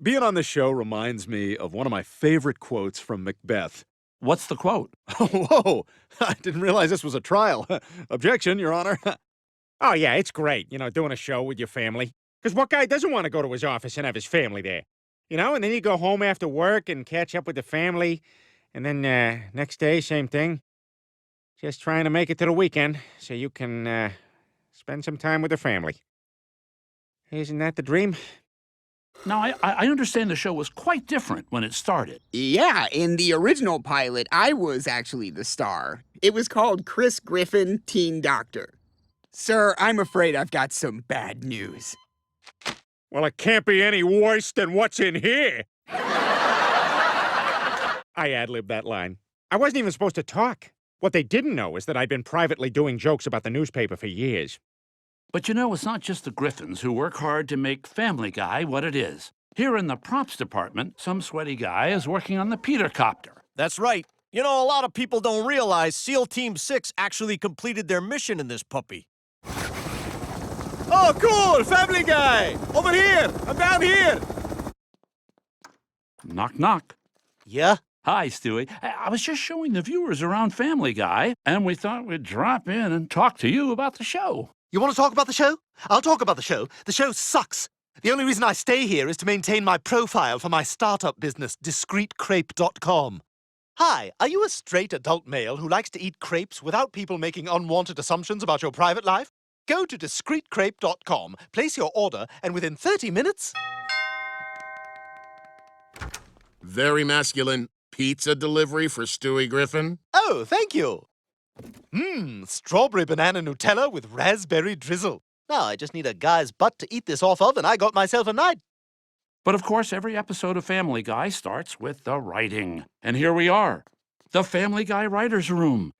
Being on the show reminds me of one of my favorite quotes from Macbeth. What's the quote? Oh, whoa! I didn't realize this was a trial. Objection, Your Honor. Oh, yeah, it's great, doing a show with your family. Because what guy doesn't want to go to his office and have his family there? And then you go home after work and catch up with the family. And then next day, same thing. Just trying to make it to the weekend so you can spend some time with the family. Isn't that the dream? Now, I understand the show was quite different when it started. Yeah, in the original pilot, I was actually the star. It was called Chris Griffin, Teen Doctor. Sir, I'm afraid I've got some bad news. Well, it can't be any worse than what's in here. I ad-libbed that line. I wasn't even supposed to talk. What they didn't know is that I'd been privately doing jokes about the newspaper for years. But it's not just the Griffins who work hard to make Family Guy what it is. Here in the props department, some sweaty guy is working on the Peter copter. That's right. A lot of people don't realize SEAL Team 6 actually completed their mission in this puppy. Oh, cool! Family Guy! Over here! I'm down here! Knock, knock. Yeah? Hi, Stewie. I was just showing the viewers around Family Guy, and we thought we'd drop in and talk to you about the show. You want to talk about the show? I'll talk about the show. The show sucks. The only reason I stay here is to maintain my profile for my startup business, discreetcrepe.com. Hi, are you a straight adult male who likes to eat crepes without people making unwanted assumptions about your private life? Go to discreetcrepe.com, place your order, and within 30 minutes... Very masculine. Pizza delivery for Stewie Griffin? Oh, thank you. Strawberry banana Nutella with raspberry drizzle. Now I just need a guy's butt to eat this off of, and I got myself a night. But of course, every episode of Family Guy starts with the writing. And here we are, the Family Guy Writers' Room,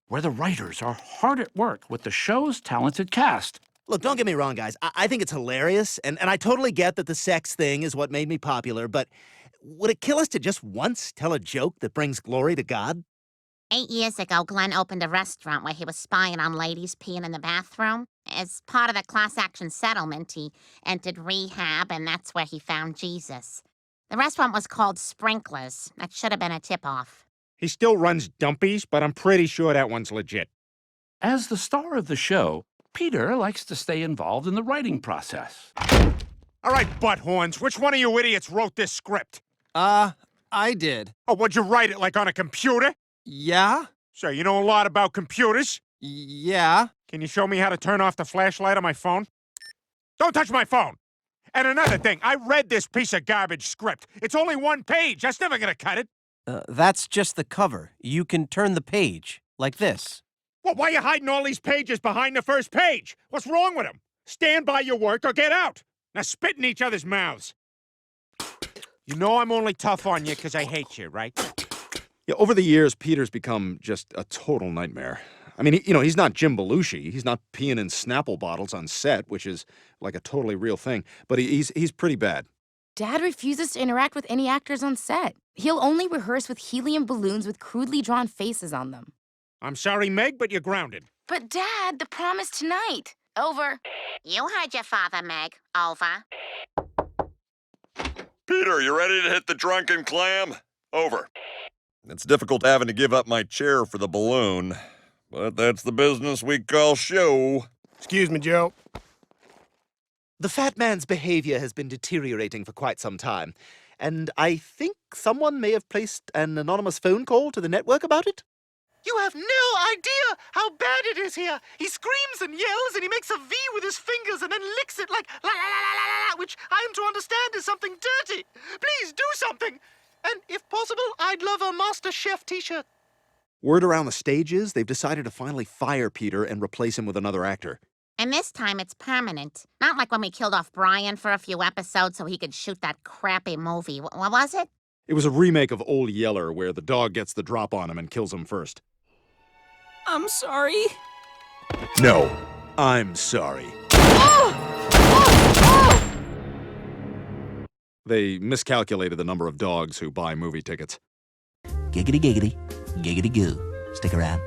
where the writers are hard at work with the show's talented cast. Look, don't get me wrong, guys. I think it's hilarious, and I totally get that the sex thing is what made me popular, but would it kill us to just once tell a joke that brings glory to God? 8 years ago, Glenn opened a restaurant where he was spying on ladies peeing in the bathroom. As part of the class action settlement, he entered rehab, and that's where he found Jesus. The restaurant was called Sprinklers. That should have been a tip-off. He still runs Dumpies, but I'm pretty sure that one's legit. As the star of the show, Peter likes to stay involved in the writing process. All right, butthorns, which one of you idiots wrote this script? I did. Oh, would you write it, like, on a computer? Yeah? So, you know a lot about computers? Yeah. Can you show me how to turn off the flashlight on my phone? Don't touch my phone! And another thing, I read this piece of garbage script. It's only 1 page. That's never gonna cut it. That's just the cover. You can turn the page, like this. Well, why are you hiding all these pages behind the first page? What's wrong with them? Stand by your work or get out. Now spit in each other's mouths. You know I'm only tough on you because I hate you, right? Yeah, over the years, Peter's become just a total nightmare. I mean, he's not Jim Belushi. He's not peeing in Snapple bottles on set, which is like a totally real thing. But he's pretty bad. Dad refuses to interact with any actors on set. He'll only rehearse with helium balloons with crudely drawn faces on them. I'm sorry, Meg, but you're grounded. But Dad, the prom is tonight. Over. You heard your father, Meg. Over. Peter, you ready to hit the drunken clam? Over. It's difficult having to give up my chair for the balloon, but that's the business we call show. Excuse me, Joe. The fat man's behavior has been deteriorating for quite some time, and I think someone may have placed an anonymous phone call to the network about it. You have no idea how bad it is here. He screams and yells, and he makes a V with his fingers and then licks it like la la la la la la, which I am to understand is something dirty. Please do something. And if possible, I'd love a Master Chef t-shirt. Word around the stage is they've decided to finally fire Peter and replace him with another actor. And this time it's permanent. Not like when we killed off Brian for a few episodes so he could shoot that crappy movie. What was it? It was a remake of Old Yeller where the dog gets the drop on him and kills him first. I'm sorry. No, I'm sorry. They miscalculated the number of dogs who buy movie tickets. Giggity giggity, giggity goo. Stick around.